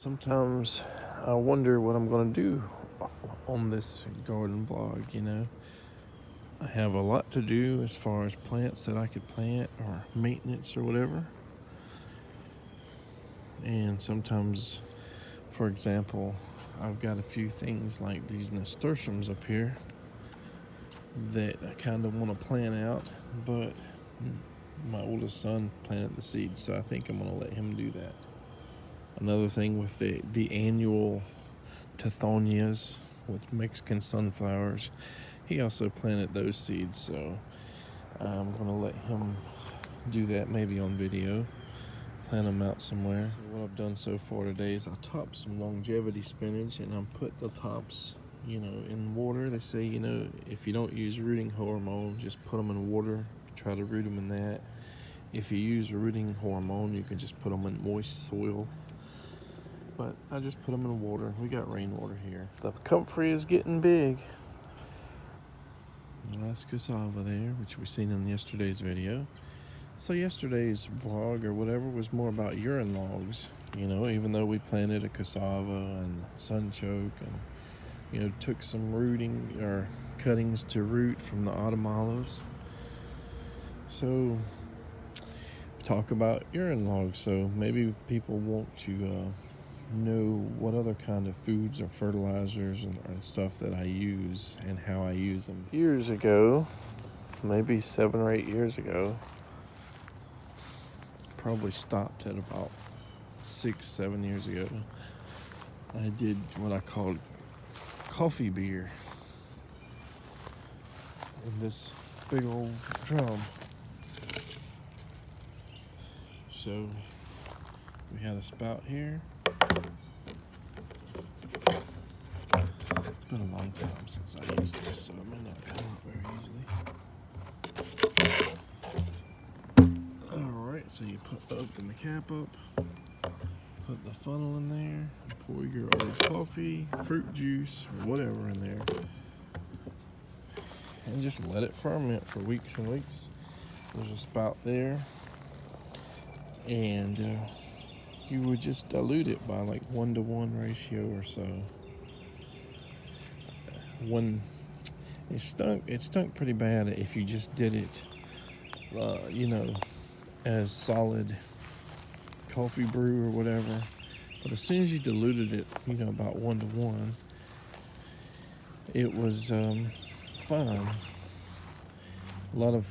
Sometimes I wonder what I'm going to do on this garden blog, I have a lot to do as far as plants that I could plant or maintenance or whatever. And sometimes, for example, I've got a few things like these nasturtiums up here that I kind of want to plant out, but my oldest son planted the seeds, so I think I'm going to let him do that. Another thing with the annual Tithonias, with Mexican sunflowers, he also planted those seeds, so I'm going to let him do that maybe on video, plant them out somewhere. So what I've done so far today is I topped some longevity spinach, and I put the tops in water. They say, if you don't use rooting hormone, just put them in water, try to root them in that. If you use rooting hormone, you can just put them in moist soil. But I just put them in water. We got rainwater here. The comfrey is getting big. And that's cassava there, which we seen in yesterday's video. So yesterday's vlog or whatever was more about urine logs. Even though we planted a cassava and sunchoke and took some rooting or cuttings to root from the autumn olives. So talk about urine logs. So maybe people want to know what other kind of foods or fertilizers and stuff that I use and how I use them. Years ago, maybe 7 or 8 years ago, probably stopped at about 6-7 years ago, I did what I called coffee beer in this big old drum. So we had a spout here. It's been a long time since I used this, so it may not come out very easily. Alright, so you open the cap up, put the funnel in there, pour your old coffee, fruit juice, or whatever in there, and just let it ferment for weeks and weeks. There's a spout there, and you would just dilute it by like 1-to-1 ratio or so. When it stunk pretty bad if you just did it, as solid coffee brew or whatever. But as soon as you diluted it, about 1-to-1, it was fine. A lot of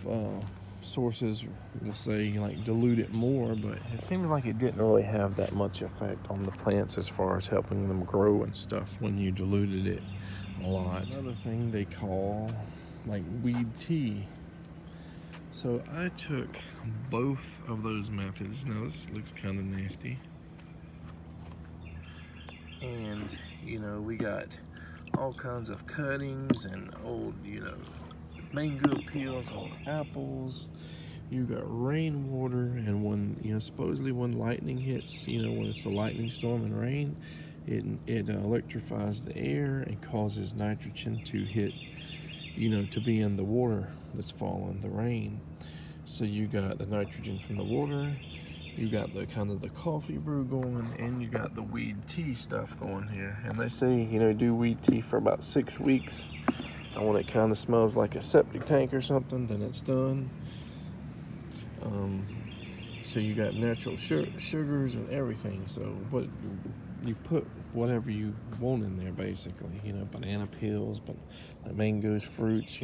sources will say like dilute it more, but it seems like it didn't really have that much effect on the plants as far as helping them grow and stuff when you diluted it a lot. Another thing they call like weed tea. So I took both of those methods. Now this looks kind of nasty. And we got all kinds of cuttings and old mango peels, old apples. You got rainwater, and when supposedly when lightning hits, when it's a lightning storm and rain, it electrifies the air and causes nitrogen to hit, to be in the water that's falling, the rain. So you got the nitrogen from the water, you got the kind of the coffee brew going, and you got the weed tea stuff going here. And they say, do weed tea for about 6 weeks. And when it kind of smells like a septic tank or something, then it's done. So you got natural sugars and everything. So what you put whatever you want in there, basically. Banana peels, but like mangoes, fruits.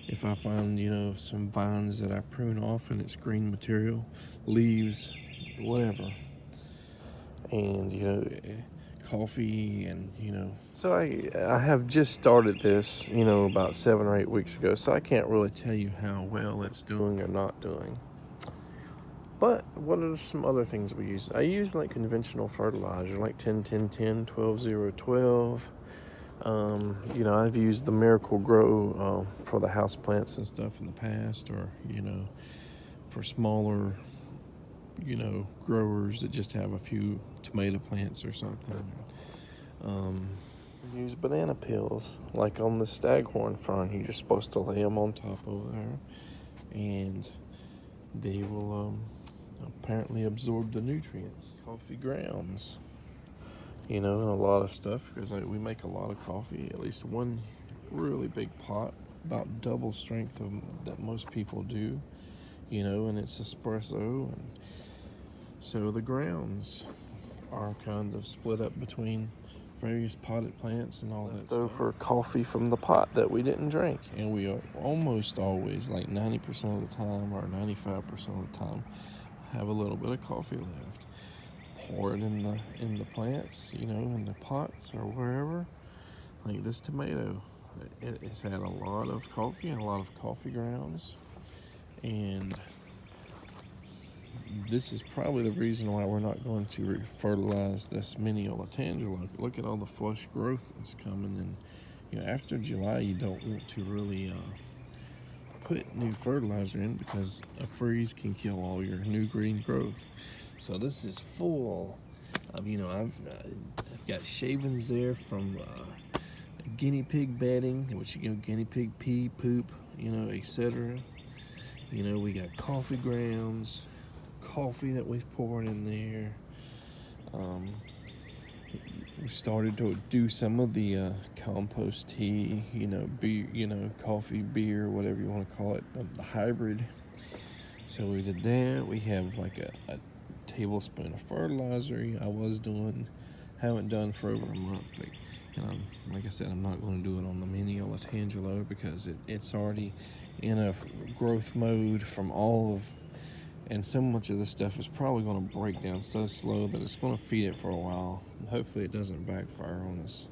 If I find some vines that I prune off and it's green material, leaves, whatever, and coffee, and So I have just started this about 7 or 8 weeks ago, so I can't really tell you how well it's doing or not doing. But what are some other things we use? I use like conventional fertilizer, like 10-10-10, 12-0-12. I've used the Miracle Grow for the house plants and stuff in the past, or for smaller growers that just have a few tomato plants or something. Use banana peels, like on the staghorn fern. You're supposed to lay them on top over there, and they will apparently absorb the nutrients. Coffee grounds. you know, and a lot of stuff, because like we make a lot of coffee, at least one really big pot, about double strength of that most people do, you know, and it's espresso. And so the grounds are kind of split up between various potted plants and all that stuff. For coffee from the pot that we didn't drink, and we are almost always, like 90% of the time or 95% of the time, have a little bit of coffee left. Pour it in the plants, you know, in the pots or wherever. Like this tomato, it's had a lot of coffee and a lot of coffee grounds, and this is probably the reason why we're not going to fertilize this mini oletangelo. Look at all the flush growth that's coming, and you know, after July you don't want to really put new fertilizer in, because a freeze can kill all your new green growth. So this is full of, you know, I've got shavings there from guinea pig bedding, which, you know, guinea pig pee, poop, you know, etc. You know, we got coffee grounds, coffee that we've poured in there. We started to do some of the compost tea, you know, beer, you know, coffee, beer, whatever you want to call it, the hybrid. So we did that. We have like a tablespoon of fertilizer. Haven't done for over a month. But, like I said, I'm not going to do it on the mini oletangelo, because it's already in a growth mode from all of, and so much of this stuff is probably going to break down so slow that it's going to feed it for a while. And hopefully it doesn't backfire on us.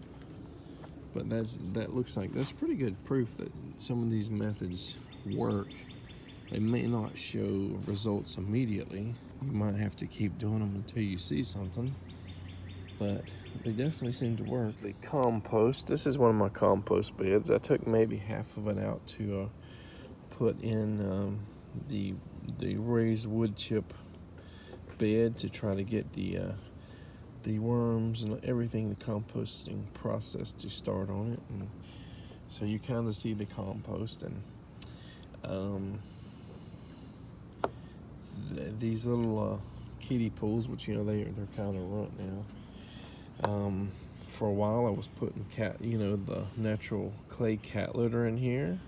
But that looks like that's pretty good proof that some of these methods work. They may not show results immediately. You might have to keep doing them until you see something, but they definitely seem to work. The compost. This is one of my compost beds. I took maybe half of it out to put in the raised wood chip bed to try to get the worms and everything, the composting process to start on it. And so you kind of see the compost, and these little kiddie pools, which, you know, they're kind of runt now. For a while I was putting the natural clay cat litter in here.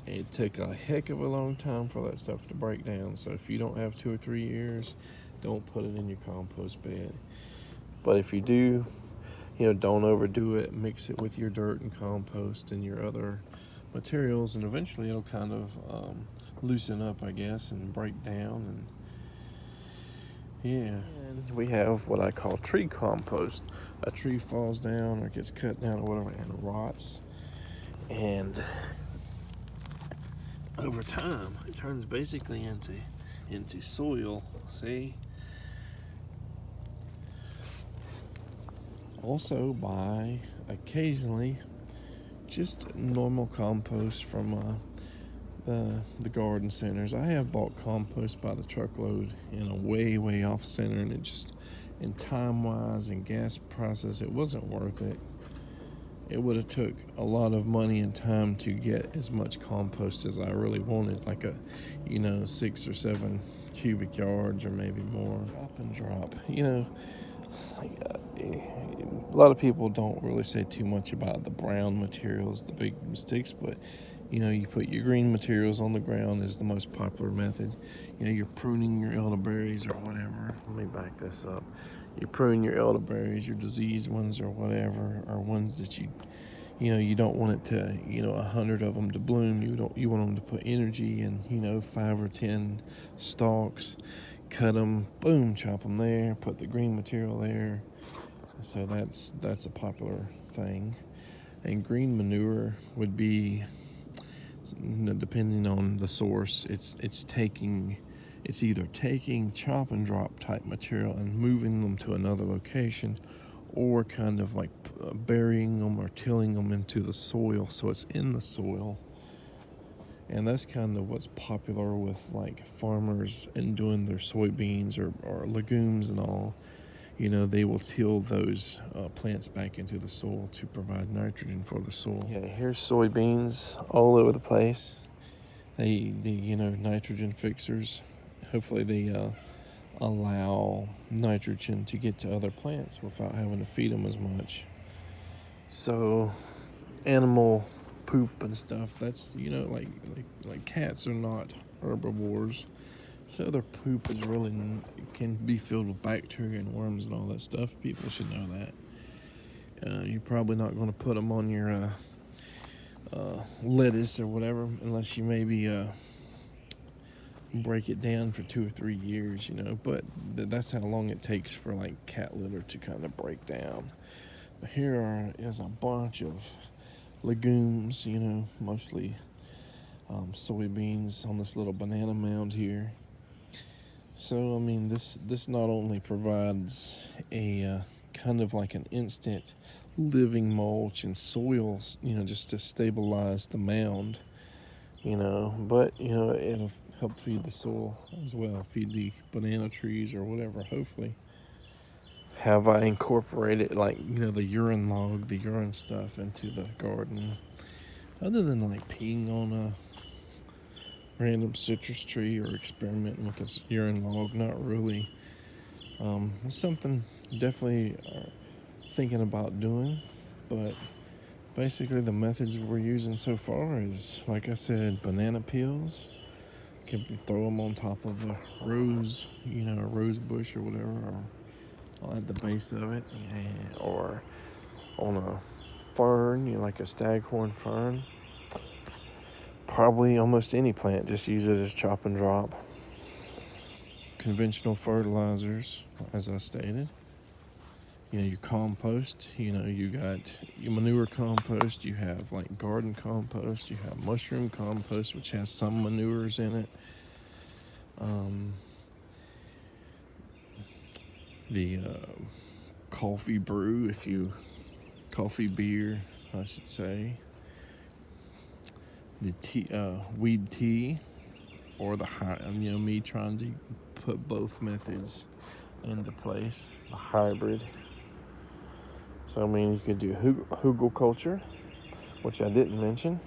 It took a heck of a long time for that stuff to break down. So if you don't have 2 or 3 years, don't put it in your compost bed. But if you do, you know, don't overdo it. Mix it with your dirt and compost and your other materials, and eventually it'll kind of loosen up, I guess, and break down. And yeah, and we have what I call tree compost. A tree falls down or gets cut down or whatever and rots, and over time it turns basically into soil. See, also buy occasionally just normal compost from the garden centers. I have bought compost by the truckload in a way off center, and it just, in time wise and gas prices, it wasn't worth it. It would have took a lot of money and time to get as much compost as I really wanted, like 6 or 7 cubic yards or maybe more. Drop and drop, a lot of people don't really say too much about the brown materials, the big sticks, but you put your green materials on the ground is the most popular method. You're pruning your elderberries or whatever. Let me back this up. You prune your elderberries, your diseased ones or whatever, or ones that you don't want it to, 100 of them to bloom. You want them to put energy in, 5 or 10 stalks. Cut them, boom, chop them there. Put the green material there. So that's a popular thing. And green manure would be, depending on the source, it's either taking chop and drop type material and moving them to another location, or kind of like burying them or tilling them into the soil so it's in the soil. And that's kind of what's popular with like farmers and doing their soybeans or legumes and all. They will till those plants back into the soil to provide nitrogen for the soil. Yeah, here's soybeans all over the place. The nitrogen fixers. Hopefully they allow nitrogen to get to other plants without having to feed them as much. So animal poop and stuff, that's, like cats are not herbivores, so their poop is really can be filled with bacteria and worms and all that stuff. People should know that. You're probably not going to put them on your lettuce or whatever, unless you maybe break it down for 2 or 3 years, but that's how long it takes for like cat litter to kind of break down. But here is a bunch of legumes, mostly soybeans on this little banana mound here. So I mean, this not only provides a kind of like an instant living mulch and soil, just to stabilize the mound, but it'll help feed the soil as well, feed the banana trees or whatever. Hopefully, have I incorporated like the urine log, the urine stuff into the garden, other than like peeing on a random citrus tree or experimenting with this urine log? Not really. It's something definitely thinking about doing, but basically the methods we're using so far is, like I said, banana peels. Can throw them on top of a rose, a rose bush or whatever, or at the base of it, or on a fern, like a staghorn fern. Probably almost any plant, just use it as chop and drop. Conventional fertilizers, as I stated. Your compost, you got your manure compost, you have like garden compost, you have mushroom compost, which has some manures in it. The coffee coffee beer, I should say. The weed tea, or me trying to put both methods into place, a hybrid. So I mean, you could do hugelkultur, which I didn't mention,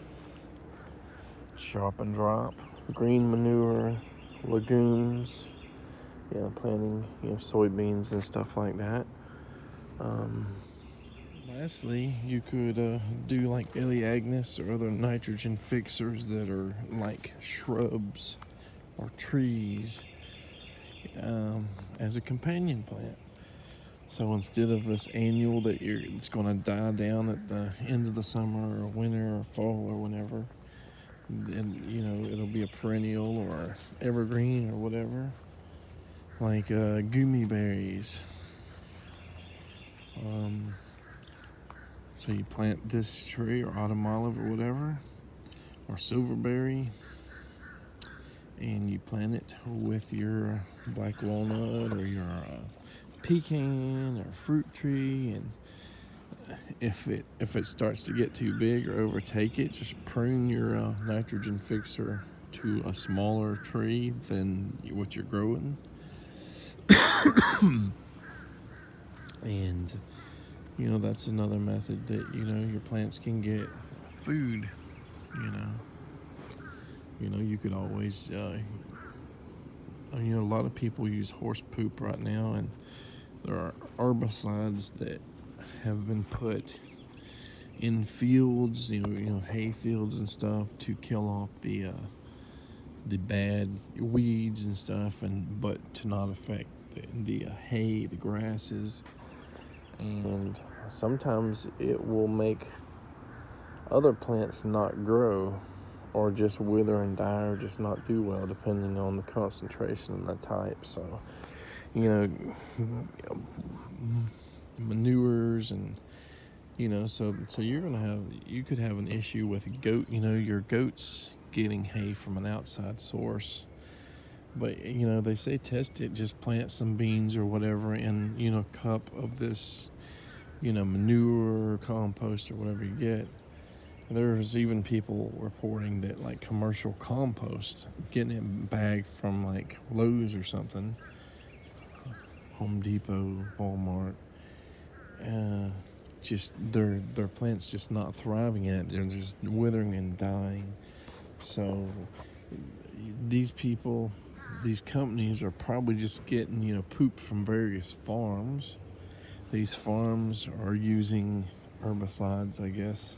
chop and drop, green manure, legumes, planting soybeans and stuff like that. Lastly, you could do like Elaeagnus or other nitrogen fixers that are like shrubs or trees, as a companion plant. So instead of this annual that it's going to die down at the end of the summer or winter or fall or whenever, then it'll be a perennial or evergreen or whatever, like gummy berries. So you plant this tree or autumn olive or whatever, or silverberry, and you plant it with your black walnut or your pecan or fruit tree. And if it starts to get too big or overtake it, just prune your nitrogen fixer to a smaller tree than what you're growing. And that's another method that your plants can get food. You could always a lot of people use horse poop right now, and there are herbicides that have been put in fields, hay fields and stuff, to kill off the bad weeds and stuff, but to not affect the hay, the grasses. And sometimes it will make other plants not grow, or just wither and die, or just not do well, depending on the concentration and the type. So manures, and so you could have an issue with a goat, your goats getting hay from an outside source. But they say test it, just plant some beans or whatever in a cup of this manure or compost or whatever you get. There's even people reporting that like commercial compost, getting it bagged from like Lowe's or something, Home Depot, Walmart, just their plants just not thriving in it. They're just withering and dying. So these people these companies are probably just getting, poop from various farms. These farms are using herbicides, I guess,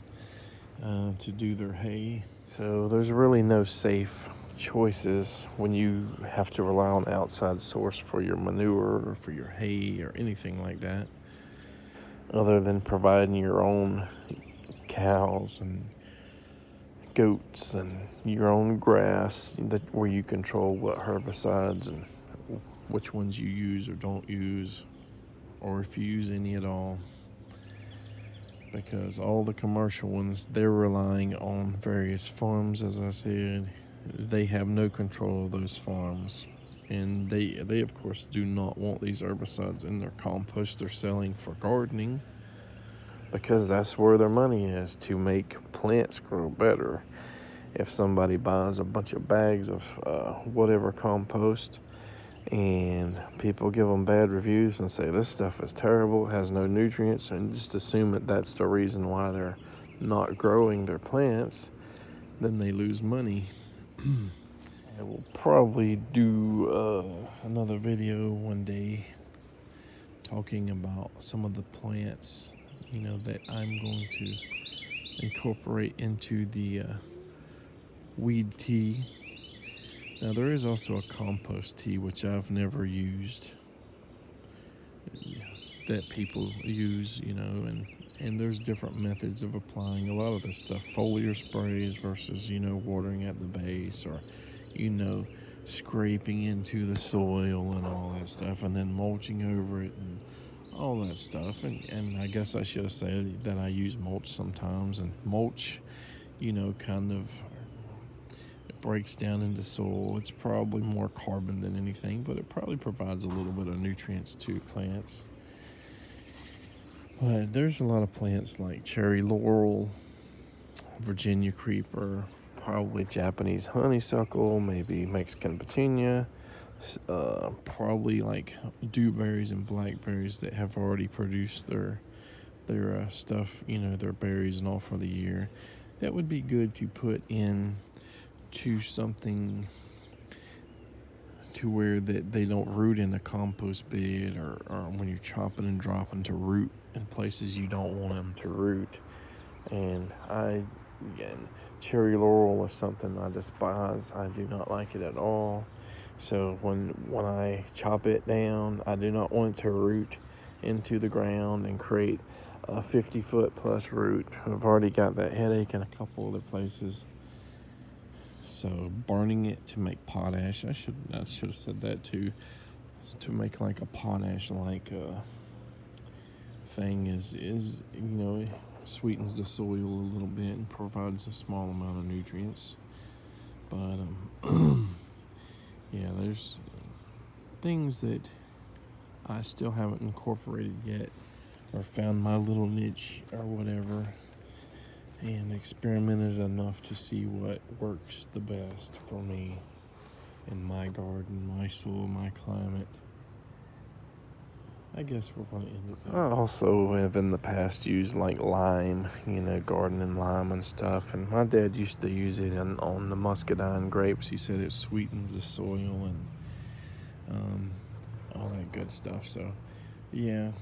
to do their hay. So there's really no safe choices when you have to rely on outside source for your manure or for your hay or anything like that, other than providing your own cows and goats and your own grass where you control what herbicides and which ones you use or don't use, or if you use any at all. Because all the commercial ones, they're relying on various farms. As I said, they have no control of those farms, and they of course do not want these herbicides in their compost they're selling for gardening, because that's where their money is, to make plants grow better. If somebody buys a bunch of bags of whatever compost, and people give them bad reviews and say this stuff is terrible, has no nutrients, and just assume that that's the reason why they're not growing their plants, then they lose money. I will probably do another video one day talking about some of the plants, that I'm going to incorporate into the weed tea. Now, there is also a compost tea, which I've never used, that people use, and there's different methods of applying a lot of this stuff. Foliar sprays versus, watering at the base, or, scraping into the soil and all that stuff, and then mulching over it and all that stuff. And I guess I should have said that I use mulch sometimes, and mulch, kind of breaks down into soil. It's probably more carbon than anything, but it probably provides a little bit of nutrients to plants. But there's a lot of plants like cherry laurel, Virginia creeper, probably Japanese honeysuckle, maybe Mexican petunia, probably like dewberries and blackberries that have already produced their stuff, their berries and all for the year. That would be good to put in to something to where that they don't root in the compost bed, or when you're chopping and dropping, to root in places you don't want them to root. And again, cherry laurel is something I despise. I do not like it at all. So when I chop it down, I do not want it to root into the ground and create a 50-foot plus root. I've already got that headache in a couple other places. So burning it to make potash, I should have said that too. To make like a potash like thing is it sweetens the soil a little bit and provides a small amount of nutrients. But yeah, there's things that I still haven't incorporated yet, or found my little niche or whatever, and experimented enough to see what works the best for me in my garden, my soil, my climate. I guess we're going to end it there. I also have in the past used like lime, gardening lime and stuff. And my dad used to use it on the muscadine grapes. He said it sweetens the soil and all that good stuff. So, yeah,